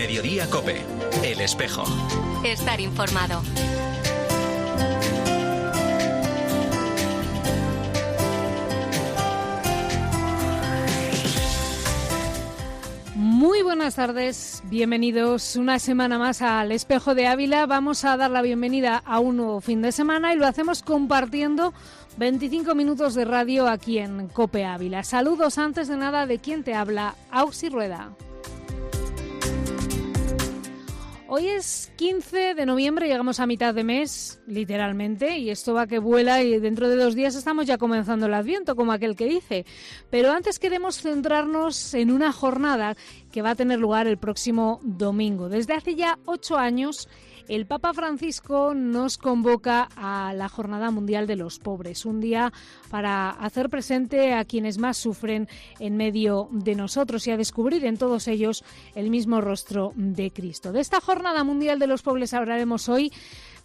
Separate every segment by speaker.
Speaker 1: Mediodía COPE, El Espejo.
Speaker 2: Estar informado.
Speaker 3: Muy buenas tardes, bienvenidos una semana más al Espejo de Ávila. Vamos a dar la bienvenida a un nuevo fin de semana y lo hacemos compartiendo 25 minutos de radio aquí en COPE Ávila. Saludos antes de nada de quien te habla, Auxi Rueda. Hoy es 15 de noviembre, llegamos a mitad de mes, literalmente, y esto va que vuela y dentro de 2 días estamos ya comenzando el Adviento, como aquel que dice. Pero antes queremos centrarnos en una jornada que va a tener lugar el próximo domingo. Desde hace ya 8 años, el Papa Francisco nos convoca a la Jornada Mundial de los Pobres, un día para hacer presente a quienes más sufren en medio de nosotros y a descubrir en todos ellos el mismo rostro de Cristo. De esta Jornada Mundial de los Pobres hablaremos hoy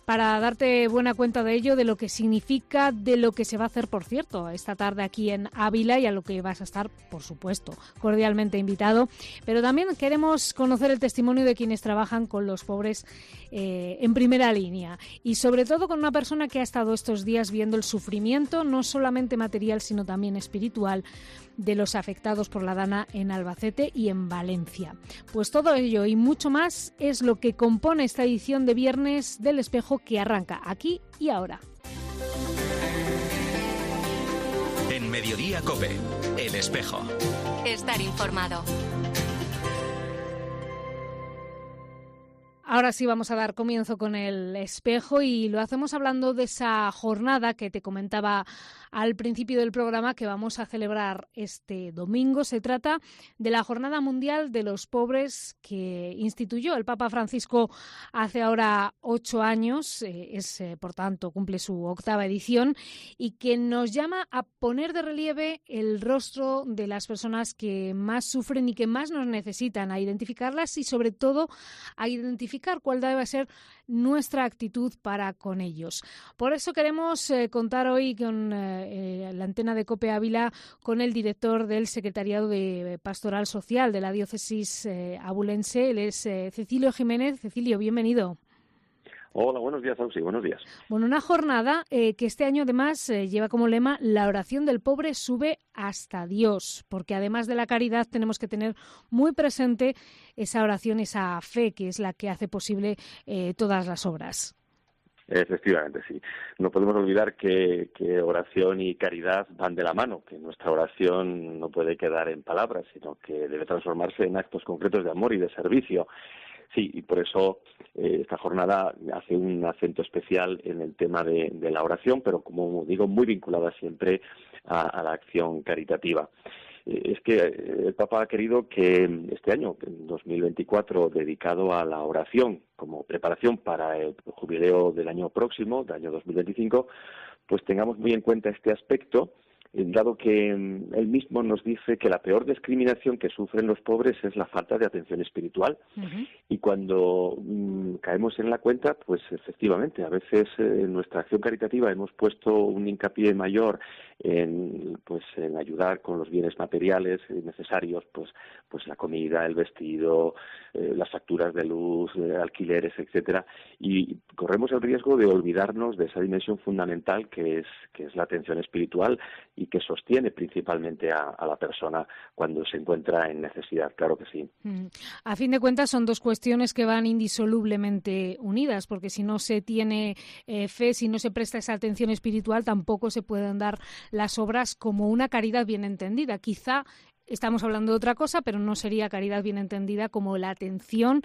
Speaker 3: para darte buena cuenta de ello, de lo que significa, de lo que se va a hacer, por cierto, esta tarde aquí en Ávila y a lo que vas a estar, por supuesto, cordialmente invitado. Pero también queremos conocer el testimonio de quienes trabajan con los pobres en primera línea y sobre todo con una persona que ha estado estos días viendo el sufrimiento, no solamente material, sino también espiritual, de los afectados por la Dana en Albacete y en Valencia. Pues todo ello y mucho más es lo que compone esta edición de Viernes del Espejo que arranca aquí y ahora.
Speaker 1: En Mediodía COPE, El Espejo.
Speaker 2: Estar informado.
Speaker 3: Ahora sí vamos a dar comienzo con el Espejo y lo hacemos hablando de esa jornada que te comentaba al principio del programa que vamos a celebrar este domingo. Se trata de la Jornada Mundial de los Pobres que instituyó el Papa Francisco hace ahora 8 años, por tanto cumple su 8ª edición y que nos llama a poner de relieve el rostro de las personas que más sufren y que más nos necesitan, a identificarlas y sobre todo a identificar cuál debe ser nuestra actitud para con ellos. Por eso queremos contar hoy con la antena de COPE Ávila con el director del Secretariado de Pastoral Social de la Diócesis abulense. Él es Cecilio Jiménez. Cecilio, bienvenido.
Speaker 4: Hola, buenos días, Auxi, buenos días.
Speaker 3: Bueno, una jornada que este año además lleva como lema la oración del pobre sube hasta Dios, porque además de la caridad tenemos que tener muy presente esa oración, esa fe que es la que hace posible todas las obras.
Speaker 4: Efectivamente, sí. No podemos olvidar que oración y caridad van de la mano, que nuestra oración no puede quedar en palabras, sino que debe transformarse en actos concretos de amor y de servicio. Sí, y por eso esta jornada hace un acento especial en el tema de la oración, pero como digo, muy vinculada siempre a la acción caritativa. Es que el Papa ha querido que este año, en 2024, dedicado a la oración como preparación para el jubileo del año próximo, del año 2025, pues tengamos muy en cuenta este aspecto, dado que él mismo nos dice que la peor discriminación que sufren los pobres es la falta de atención espiritual. Uh-huh. Y cuando caemos en la cuenta, pues efectivamente, a veces en nuestra acción caritativa hemos puesto un hincapié mayor en ayudar con los bienes materiales necesarios, pues la comida, el vestido, las facturas de luz, alquileres, etcétera, y corremos el riesgo de olvidarnos de esa dimensión fundamental que es la atención espiritual y que sostiene principalmente a la persona cuando se encuentra en necesidad, claro que sí.
Speaker 3: A fin de cuentas son dos cuestiones que van indisolublemente unidas, porque si no se tiene fe, si no se presta esa atención espiritual, tampoco se pueden dar las obras como una caridad bien entendida. Quizá estamos hablando de otra cosa, pero no sería caridad bien entendida como la atención,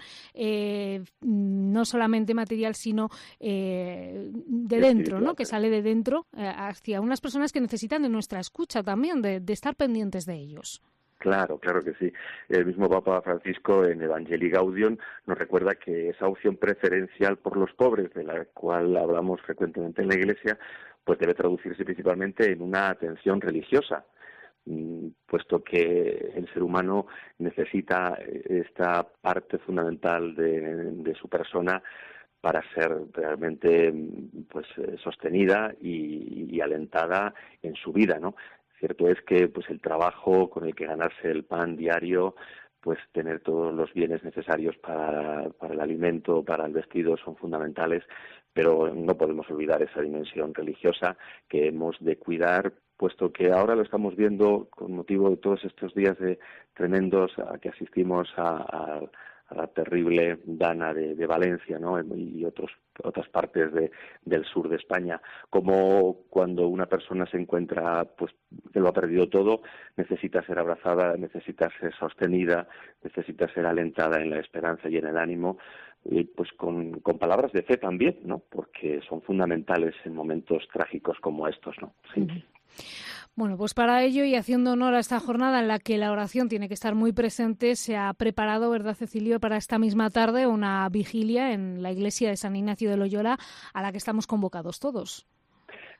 Speaker 3: no solamente material, sino de dentro, ¿no? Que sale de dentro hacia unas personas que necesitan de nuestra escucha también, de estar pendientes de ellos.
Speaker 4: Claro que sí. El mismo Papa Francisco en Evangelii Gaudium nos recuerda que esa opción preferencial por los pobres, de la cual hablamos frecuentemente en la Iglesia, pues debe traducirse principalmente en una atención religiosa, puesto que el ser humano necesita esta parte fundamental de su persona para ser realmente sostenida y alentada en su vida, ¿no? Cierto es que el trabajo con el que ganarse el pan diario pues tener todos los bienes necesarios para el alimento, para el vestido, son fundamentales, pero no podemos olvidar esa dimensión religiosa que hemos de cuidar, puesto que ahora lo estamos viendo con motivo de todos estos días de tremendos a que asistimos a la terrible dana de Valencia, ¿no? Y otras partes del sur de España, como cuando una persona se encuentra pues que lo ha perdido todo, necesita ser abrazada, necesita ser sostenida, necesita ser alentada en la esperanza y en el ánimo, y pues con palabras de fe también, ¿no? Porque son fundamentales en momentos trágicos como estos, ¿no? Sí.
Speaker 3: Bueno, pues para ello y haciendo honor a esta jornada en la que la oración tiene que estar muy presente, se ha preparado, ¿verdad, Cecilio?, para esta misma tarde una vigilia en la iglesia de San Ignacio de Loyola a la que estamos convocados todos.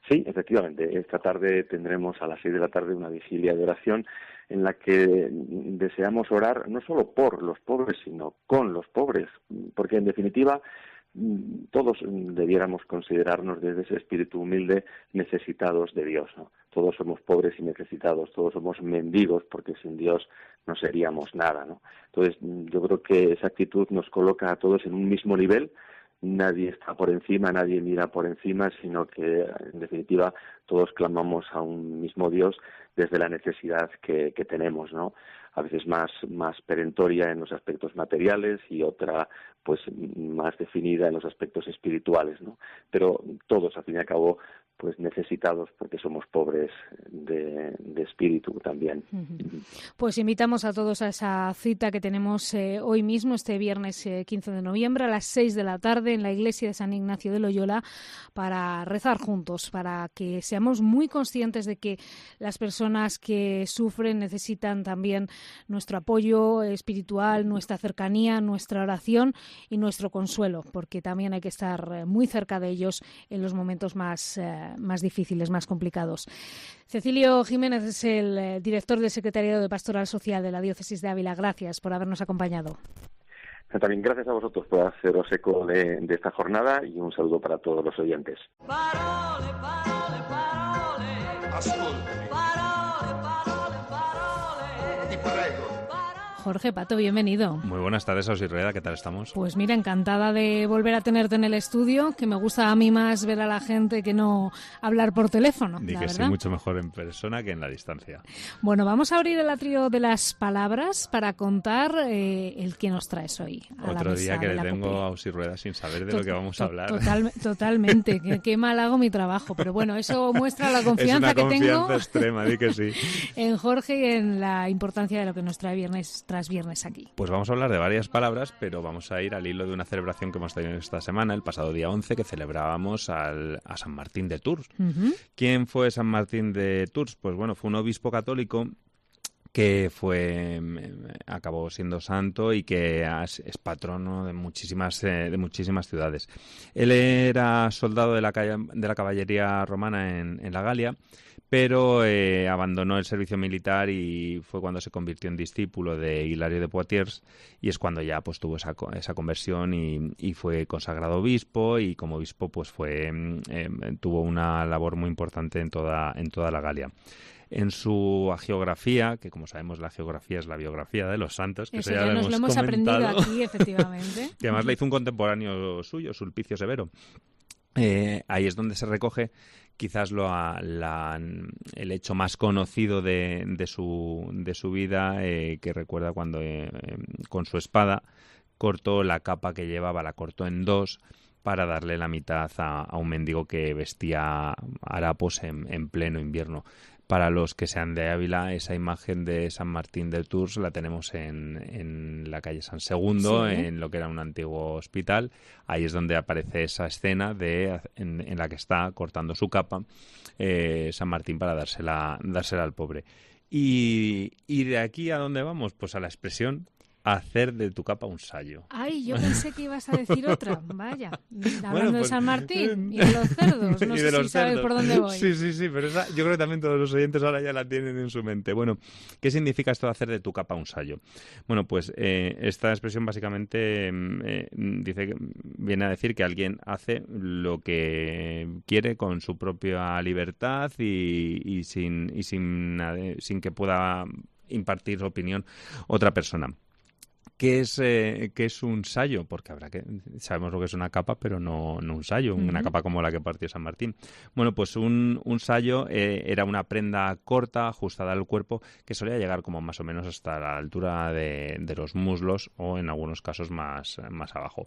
Speaker 4: Sí, efectivamente. Esta tarde tendremos a las 6 de la tarde una vigilia de oración en la que deseamos orar no solo por los pobres, sino con los pobres, porque en definitiva todos debiéramos considerarnos desde ese espíritu humilde necesitados de Dios, ¿no? Todos somos pobres y necesitados, todos somos mendigos porque sin Dios no seríamos nada, ¿no? Entonces yo creo que esa actitud nos coloca a todos en un mismo nivel. Nadie está por encima, nadie mira por encima, sino que en definitiva todos clamamos a un mismo Dios desde la necesidad que tenemos, ¿no? A veces más perentoria en los aspectos materiales y otra pues más definida en los aspectos espirituales, ¿no? Pero todos, al fin y al cabo, pues necesitados porque somos pobres de espíritu también.
Speaker 3: Pues invitamos a todos a esa cita que tenemos hoy mismo, este viernes 15 de noviembre, a las 6 de la tarde en la iglesia de San Ignacio de Loyola, para rezar juntos, para que seamos muy conscientes de que las personas que sufren necesitan también nuestro apoyo espiritual, nuestra cercanía, nuestra oración y nuestro consuelo, porque también hay que estar muy cerca de ellos en los momentos más difíciles, más complicados. Cecilio Jiménez es el director del Secretariado de Pastoral Social de la Diócesis de Ávila. Gracias por habernos acompañado.
Speaker 4: También gracias a vosotros por haceros eco de esta jornada y un saludo para todos los oyentes.
Speaker 5: Parole, parole, parole. Ascoltami. Parole, parole, parole. Ti prego.
Speaker 3: Jorge Pato, bienvenido.
Speaker 6: Muy buenas tardes, Ausi Rueda, ¿qué tal estamos?
Speaker 3: Pues mira, encantada de volver a tenerte en el estudio, que me gusta a mí más ver a la gente que no hablar por teléfono.
Speaker 6: Di que sí, mucho mejor en persona que en la distancia.
Speaker 3: Bueno, vamos a abrir el atrio de las palabras para contar el que nos traes hoy a
Speaker 6: Otro
Speaker 3: la mesa
Speaker 6: día que
Speaker 3: de
Speaker 6: le
Speaker 3: la
Speaker 6: tengo
Speaker 3: COPE.
Speaker 6: a Ausi Rueda sin saber de lo que vamos a hablar.
Speaker 3: Totalmente, qué mal hago mi trabajo, pero bueno, eso muestra la confianza que tengo.
Speaker 6: Es una confianza extrema, di que sí.
Speaker 3: En Jorge y en la importancia de lo que nos trae viernes tras viernes aquí.
Speaker 6: Pues vamos a hablar de varias palabras, pero vamos a ir al hilo de una celebración que hemos tenido esta semana, el pasado día 11, que celebrábamos a San Martín de Tours. Uh-huh. ¿Quién fue San Martín de Tours? Pues bueno, fue un obispo católico que acabó siendo santo y que es patrono de muchísimas ciudades. Él era soldado de la caballería romana en la Galia, pero abandonó el servicio militar y fue cuando se convirtió en discípulo de Hilario de Poitiers, y es cuando ya pues tuvo esa conversión y fue consagrado obispo, y como obispo pues tuvo una labor muy importante en toda la Galia. En su hagiografía, que como sabemos la geografía es la biografía de los santos, que
Speaker 3: eso ya nos lo hemos aprendido aquí, efectivamente.
Speaker 6: Que además le hizo un contemporáneo suyo, Sulpicio Severo. Ahí es donde se recoge quizás el hecho más conocido de su vida, que recuerda cuando con su espada cortó la capa que llevaba, la cortó en dos para darle la mitad a un mendigo que vestía harapos en pleno invierno. Para los que sean de Ávila, esa imagen de San Martín de Tours la tenemos en la calle San Segundo, sí, en lo que era un antiguo hospital. Ahí es donde aparece esa escena en la que está cortando su capa San Martín para dársela al pobre. Y de aquí ¿a dónde vamos? Pues a la expresión hacer de tu capa un sayo.
Speaker 3: Ay, yo pensé que ibas a decir otra. Vaya, hablando de San Martín y de los cerdos. No sé si sabes por dónde voy.
Speaker 6: Sí, pero esa, yo creo que también todos los oyentes ahora ya la tienen en su mente. Bueno, ¿qué significa esto de hacer de tu capa un sayo? Bueno, pues esta expresión básicamente viene a decir que alguien hace lo que quiere con su propia libertad y sin que pueda impartir opinión otra persona. ¿Qué es un sayo? Porque sabemos lo que es una capa, pero no un sayo, una capa como la que partió San Martín. Bueno, pues un sayo era una prenda corta, ajustada al cuerpo, que solía llegar como más o menos hasta la altura de los muslos o en algunos casos más abajo.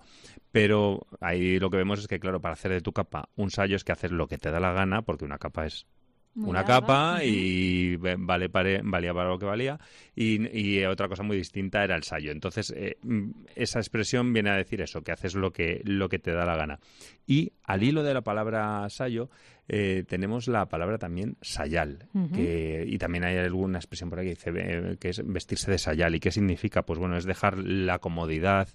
Speaker 6: Pero ahí lo que vemos es que, claro, para hacer de tu capa un sayo es que haces lo que te da la gana, porque una capa es una capa y valía para lo que valía, y otra cosa muy distinta era el sayo. Entonces esa expresión viene a decir eso, que haces lo que te da la gana. Y al hilo de la palabra sayo tenemos la palabra también sayal, y también hay alguna expresión por aquí que dice que es vestirse de sayal. ¿Y qué significa? Pues bueno, es dejar la comodidad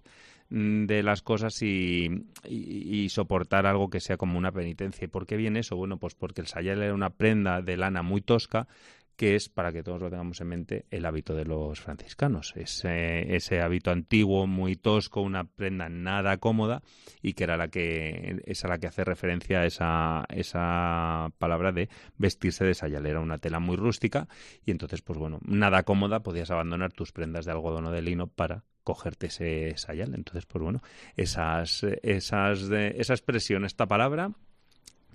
Speaker 6: de las cosas y soportar algo que sea como una penitencia. ¿Y por qué viene eso? Bueno, pues porque el sayal era una prenda de lana muy tosca, que es, para que todos lo tengamos en mente, el hábito de los franciscanos. Ese hábito antiguo, muy tosco, una prenda nada cómoda, y que era la que hace referencia a esa palabra de vestirse de sayal. Era una tela muy rústica y entonces, pues bueno, nada cómoda, podías abandonar tus prendas de algodón o de lino para cogerte ese sayal. Entonces, pues bueno, esa expresión, esta palabra,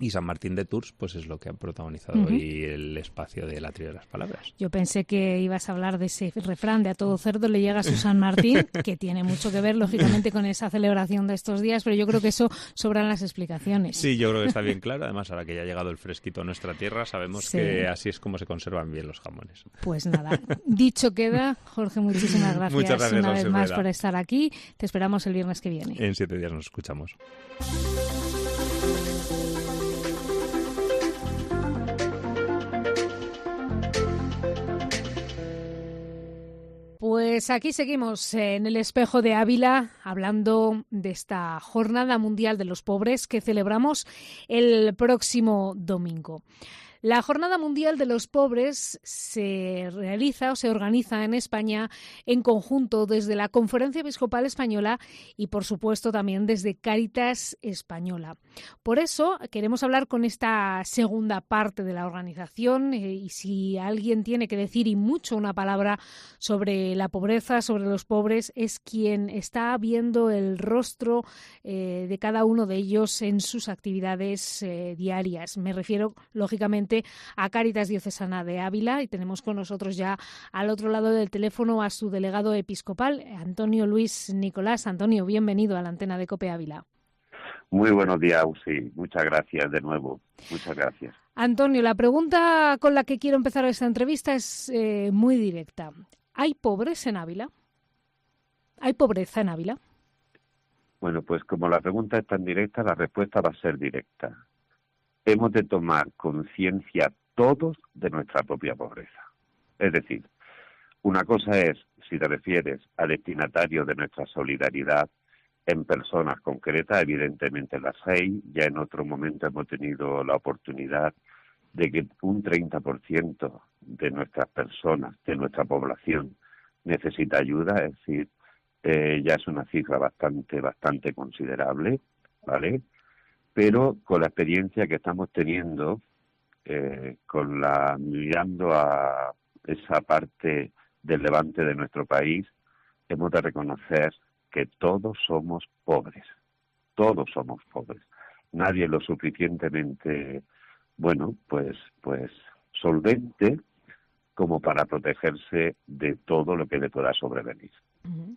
Speaker 6: y San Martín de Tours, pues es lo que ha protagonizado hoy el espacio del Atrio de las Palabras.
Speaker 3: Yo pensé que ibas a hablar de ese refrán de a todo cerdo le llega su San Martín, que tiene mucho que ver, lógicamente, con esa celebración de estos días, pero yo creo que eso sobran las explicaciones.
Speaker 6: Sí, yo creo que está bien claro. Además, ahora que ya ha llegado el fresquito a nuestra tierra, sabemos que así es como se conservan bien los jamones. Pues
Speaker 3: nada, dicho queda. Jorge, muchísimas gracias.
Speaker 6: Muchas gracias
Speaker 3: una vez más por estar aquí. Te esperamos el viernes que viene.
Speaker 6: En 7 días nos escuchamos.
Speaker 3: Pues aquí seguimos en el Espejo de Ávila hablando de esta Jornada Mundial de los Pobres que celebramos el próximo domingo. La Jornada Mundial de los Pobres se realiza o se organiza en España en conjunto desde la Conferencia Episcopal Española y, por supuesto, también desde Cáritas Española. Por eso queremos hablar con esta segunda parte de la organización y si alguien tiene que decir y mucho una palabra sobre la pobreza, sobre los pobres, es quien está viendo el rostro de cada uno de ellos en sus actividades diarias. Me refiero, lógicamente, a Cáritas Diocesana de Ávila y tenemos con nosotros ya al otro lado del teléfono a su delegado episcopal, Antonio Luis Nicolás. Antonio, bienvenido a la antena de COPE Ávila.
Speaker 7: Muy buenos días, Usi. Muchas gracias de nuevo. Muchas gracias.
Speaker 3: Antonio, la pregunta con la que quiero empezar esta entrevista es muy directa. ¿Hay pobres en Ávila? ¿Hay pobreza en Ávila?
Speaker 7: Bueno, pues como la pregunta es tan directa, la respuesta va a ser directa. Hemos de tomar conciencia todos de nuestra propia pobreza. Es decir, una cosa es, si te refieres a destinatarios de nuestra solidaridad en personas concretas, evidentemente las hay. Ya en otro momento hemos tenido la oportunidad de que un 30% de nuestras personas, de nuestra población, necesita ayuda, es decir, ya es una cifra bastante considerable, ¿vale? Pero con la experiencia que estamos teniendo, mirando a esa parte del levante de nuestro país, hemos de reconocer que todos somos pobres. Nadie es lo suficientemente, pues solvente como para protegerse de todo lo que le pueda sobrevenir.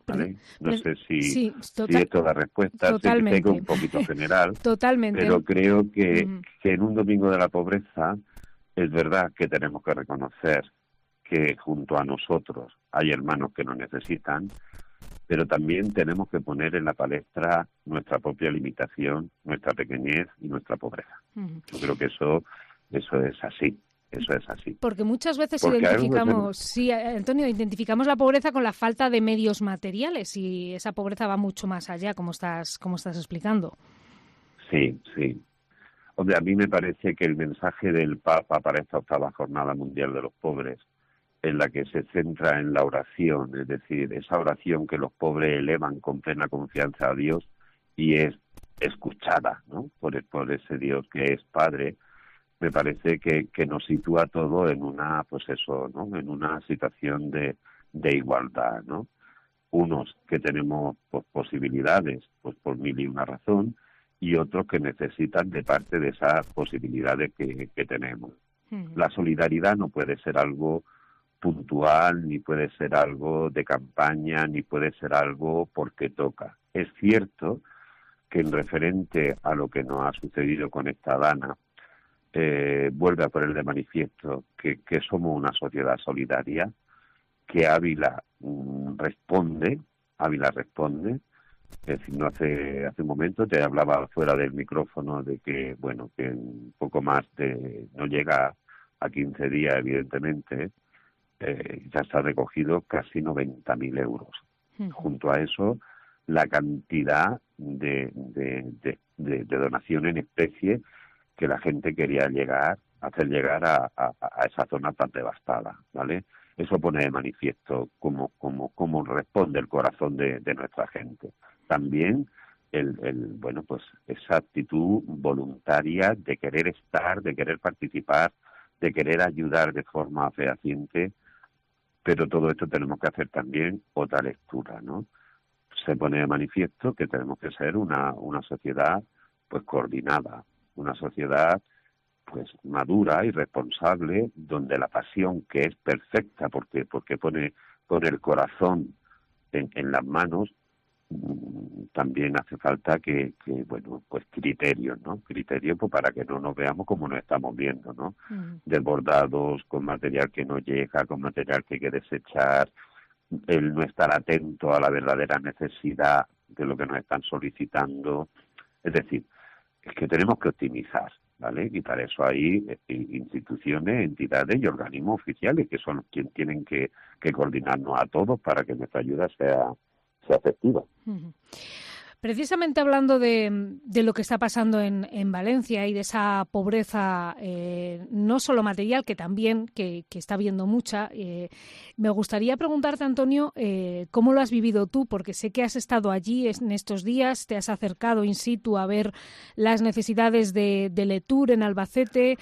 Speaker 7: ¿Vale? No sé si esto es la respuesta, sé que tengo un poquito general, pero creo que en un domingo de la pobreza es verdad que tenemos que reconocer que junto a nosotros hay hermanos que nos necesitan, pero también tenemos que poner en la palestra nuestra propia limitación, nuestra pequeñez y nuestra pobreza. Yo creo que eso es así. Eso es así.
Speaker 3: Porque muchas veces identificamos la pobreza con la falta de medios materiales y esa pobreza va mucho más allá, como estás explicando.
Speaker 7: Sí. Hombre, a mí me parece que el mensaje del Papa para esta 8ª Jornada Mundial de los Pobres, en la que se centra en la oración, es decir, esa oración que los pobres elevan con plena confianza a Dios y es escuchada, ¿no? por ese Dios que es Padre, me parece que nos sitúa todo en una, pues eso, ¿no? En una situación de igualdad, ¿no? unos que tenemos pues, posibilidades pues por mil y una razón, y otros que necesitan de parte de esas posibilidades que tenemos. La solidaridad no puede ser algo puntual, ni puede ser algo de campaña, ni puede ser algo porque toca. Es cierto que en referente a lo que nos ha sucedido con esta dana, vuelve a poner de manifiesto que somos una sociedad solidaria, que Ávila responde. Es decir, no hace un momento te hablaba fuera del micrófono de que, bueno, que en poco más de, no llega a 15 días, evidentemente, ya se ha recogido casi 90.000 euros. Junto a eso, la cantidad de donación en especie que la gente quería hacer llegar a esa zona tan devastada, ¿vale? Eso pone de manifiesto cómo responde el corazón de nuestra gente. También bueno, pues esa actitud voluntaria de querer estar, de querer participar, de querer ayudar de forma fehaciente, pero todo esto tenemos que hacer también otra lectura, ¿no? Se pone de manifiesto que tenemos que ser una sociedad pues coordinada, una sociedad pues madura y responsable, donde la pasión, que es perfecta porque pone el corazón en las manos, también hace falta que bueno, pues criterios, ¿no? Criterios pues, para que no nos veamos como nos estamos viendo, ¿no? Desbordados, con material que no llega, con material que hay que desechar, el no estar atento a la verdadera necesidad de lo que nos están solicitando. Es decir, es que tenemos que optimizar, ¿vale? Y para eso hay instituciones, entidades y organismos oficiales que son quienes tienen que coordinarnos a todos para que nuestra ayuda sea efectiva.
Speaker 3: Precisamente hablando de lo que está pasando en Valencia y de esa pobreza, no solo material, que también, que está habiendo mucha, me gustaría preguntarte, Antonio, ¿cómo lo has vivido tú? Porque sé que has estado allí en estos días, te has acercado in situ a ver las necesidades de Letur en Albacete,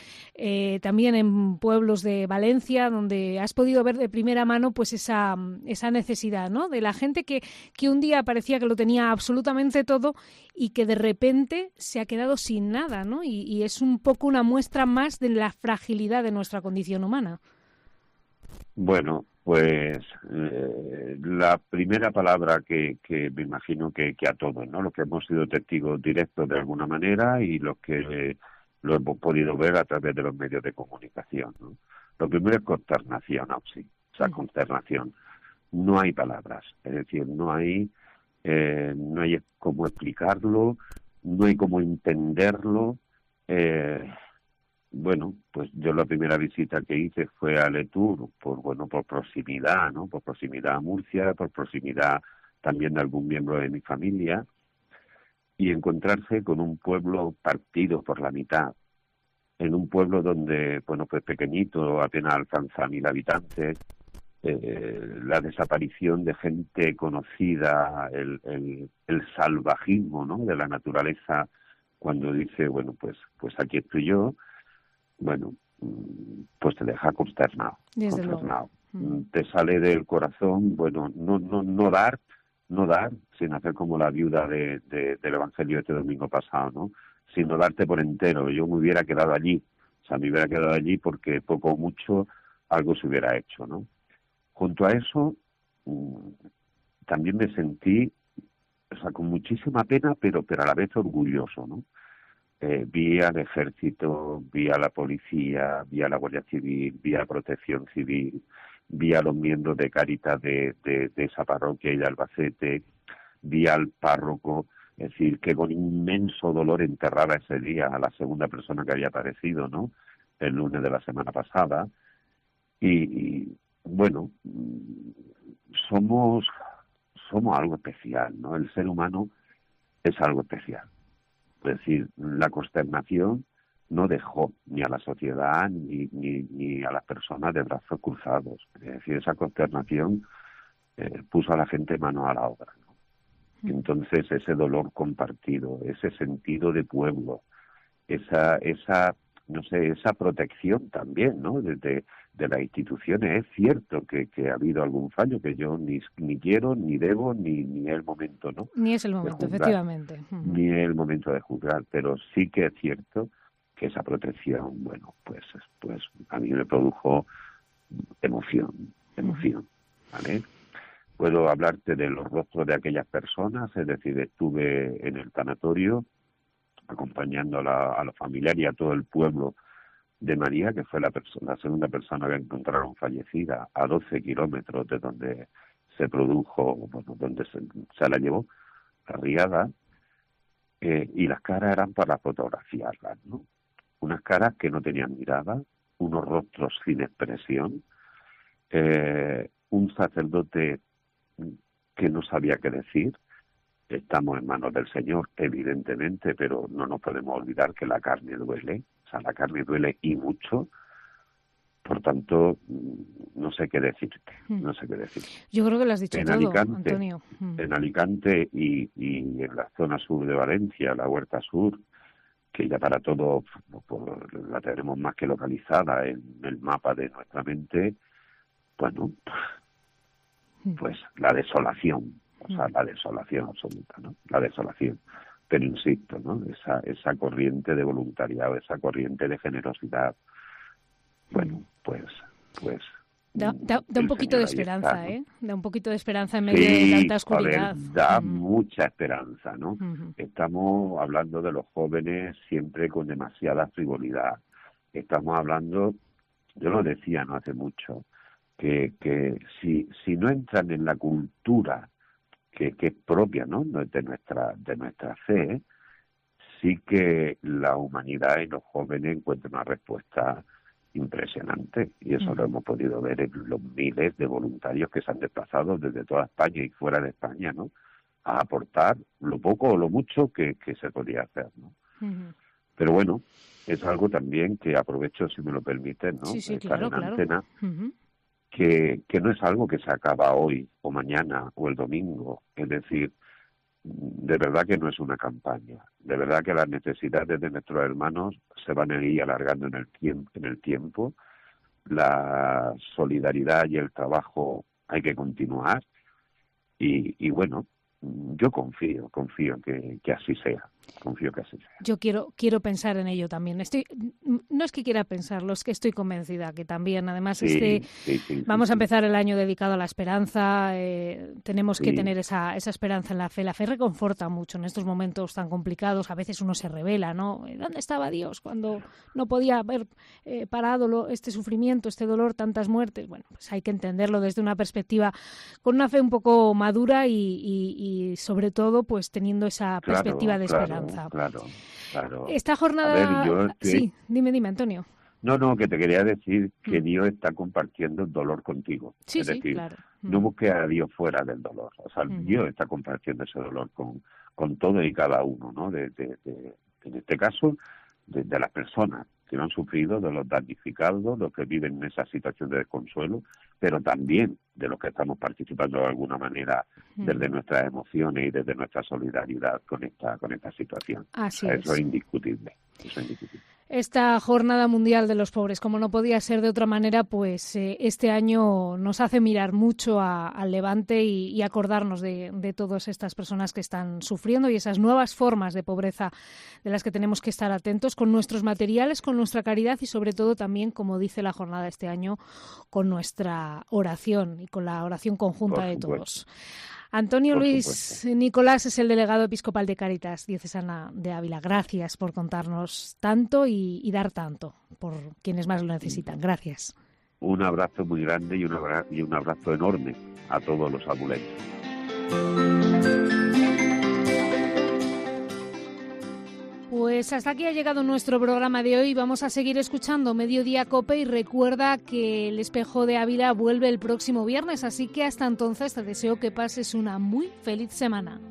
Speaker 3: también en pueblos de Valencia, donde has podido ver de primera mano pues esa necesidad, ¿no? De la gente que un día parecía que lo tenía absolutamente todo y que de repente se ha quedado sin nada, ¿no? Y es un poco una muestra más de la fragilidad de nuestra condición humana.
Speaker 7: Bueno, pues la primera palabra que me imagino que a todos, ¿no? Los que hemos sido testigos directos de alguna manera y los que lo hemos podido ver a través de los medios de comunicación, ¿no? Lo primero es consternación, sí, o sea, consternación. No hay palabras, es decir, no hay cómo explicarlo, no hay cómo entenderlo. Bueno, pues yo la primera visita que hice fue a Letur por proximidad, ¿no? Por proximidad a Murcia, por proximidad también de algún miembro de mi familia, y encontrarse con un pueblo partido por la mitad, en un pueblo donde, bueno, pues pequeñito, apenas alcanza 1.000 habitantes, la desaparición de gente conocida, el salvajismo, ¿no? De la naturaleza, cuando dice, bueno, pues aquí estoy yo, bueno, pues te deja consternado.
Speaker 3: Desde luego.
Speaker 7: Te sale del corazón, bueno, no dar, sin hacer como la viuda del Evangelio este domingo pasado, ¿no? Sino darte por entero. Yo me hubiera quedado allí, porque poco o mucho algo se hubiera hecho, ¿no? Junto a eso, también me sentí, o sea, con muchísima pena, pero a la vez orgulloso, ¿no? Vi al ejército, vi a la policía, vi a la Guardia Civil, vi a Protección Civil, vi a los miembros de Cáritas de esa parroquia y de Albacete, vi al párroco, es decir, que con inmenso dolor enterraba ese día a la segunda persona que había aparecido, ¿no? El lunes de la semana pasada. Y bueno, somos algo especial, ¿no? El ser humano es algo especial. Es decir, la consternación no dejó ni a la sociedad ni a las personas de brazos cruzados. Es decir, esa consternación puso a la gente mano a la obra, ¿no? Entonces, ese dolor compartido, ese sentido de pueblo, esa no sé, esa protección también, ¿no? De las instituciones. Es cierto que ha habido algún fallo que yo ni quiero, ni debo, ni es el momento, ¿no?
Speaker 3: Ni es el momento, efectivamente.
Speaker 7: Ni es el momento de juzgar, pero sí que es cierto que esa protección, bueno, pues a mí me produjo emoción, ¿vale? Puedo hablarte de los rostros de aquellas personas, es decir, estuve en el tanatorio acompañando a los familiares y a todo el pueblo de María, que fue la segunda persona que encontraron fallecida a 12 kilómetros de donde se produjo, bueno, donde se la llevó, la riada, y las caras eran para fotografiarlas, ¿no? Unas caras que no tenían mirada, unos rostros sin expresión, un sacerdote que no sabía qué decir. Estamos en manos del Señor, evidentemente, pero no nos podemos olvidar que la carne duele, o sea, la carne duele y mucho. Por tanto, no sé qué decirte, no sé qué decir.
Speaker 3: Yo creo que lo has dicho todo,
Speaker 7: Alicante,
Speaker 3: Antonio.
Speaker 7: En Alicante y en la zona sur de Valencia, la Huerta Sur, que ya para todo pues, la tenemos más que localizada en el mapa de nuestra mente, bueno, pues la desolación, o sea, la desolación absoluta, ¿no? La desolación. Pero insisto, ¿no? Esa corriente de voluntariado, esa corriente de generosidad, bueno, pues
Speaker 3: Da un poquito de esperanza,
Speaker 7: está, ¿no?
Speaker 3: ¿eh? Da un poquito de esperanza en medio de tanta oscuridad.
Speaker 7: Joder, da mucha esperanza, ¿no? Estamos hablando de los jóvenes siempre con demasiada frivolidad. Estamos hablando, yo lo decía no hace mucho, que si no entran en la cultura que es propia, ¿no? de nuestra fe, sí que la humanidad y los jóvenes encuentran una respuesta impresionante, y eso lo hemos podido ver en los miles de voluntarios que se han desplazado desde toda España y fuera de España, ¿no? A aportar lo poco o lo mucho que se podía hacer, ¿no? Pero bueno, es algo también que aprovecho, si me lo permiten, ¿no?
Speaker 3: Sí,
Speaker 7: Estar
Speaker 3: claro,
Speaker 7: en antena, que no es algo que se acaba hoy o mañana o el domingo, es decir, de verdad que no es una campaña, de verdad que las necesidades de nuestros hermanos se van a ir alargando en el tiempo, la solidaridad y el trabajo hay que continuar y bueno, yo confío que así sea. Confío que así sea.
Speaker 3: Yo quiero pensar en ello también. No es que quiera pensarlo, es que estoy convencida que también, además, vamos a empezar el año dedicado a la esperanza. Tenemos que tener esa esperanza en la fe. La fe reconforta mucho en estos momentos tan complicados. A veces uno se revela, ¿no? ¿Dónde estaba Dios cuando no podía haber parado este sufrimiento, este dolor, tantas muertes? Bueno, pues hay que entenderlo desde una perspectiva con una fe un poco madura y sobre todo, pues teniendo esa perspectiva de esperanza.
Speaker 7: Claro.
Speaker 3: Esta jornada...
Speaker 7: A ver,
Speaker 3: Sí, dime, Antonio.
Speaker 7: No, que te quería decir que Dios está compartiendo el dolor contigo.
Speaker 3: Sí,
Speaker 7: es decir,
Speaker 3: claro.
Speaker 7: No busques a Dios fuera del dolor. O sea, Dios está compartiendo ese dolor con todo y cada uno, ¿no? En este caso, de las personas que lo han sufrido, de los damnificados, los que viven en esa situación de desconsuelo, pero también de los que estamos participando de alguna manera desde nuestras emociones y desde nuestra solidaridad con esta situación.
Speaker 3: Así es.
Speaker 7: Eso es indiscutible.
Speaker 3: Esta Jornada Mundial de los Pobres, como no podía ser de otra manera, pues este año nos hace mirar mucho al Levante y acordarnos de todas estas personas que están sufriendo y esas nuevas formas de pobreza de las que tenemos que estar atentos con nuestros materiales, con nuestra caridad y sobre todo también, como dice la jornada este año, con nuestra oración y con la oración conjunta de todos. Antonio Luis Nicolás es el delegado episcopal de Cáritas Diocesana de Ávila. Gracias por contarnos tanto y dar tanto por quienes más lo necesitan. Gracias.
Speaker 7: Un abrazo muy grande y un abrazo enorme a todos los abuleños.
Speaker 3: Pues hasta aquí ha llegado nuestro programa de hoy. Vamos a seguir escuchando Mediodía COPE y recuerda que El Espejo de Ávila vuelve el próximo viernes, así que hasta entonces te deseo que pases una muy feliz semana.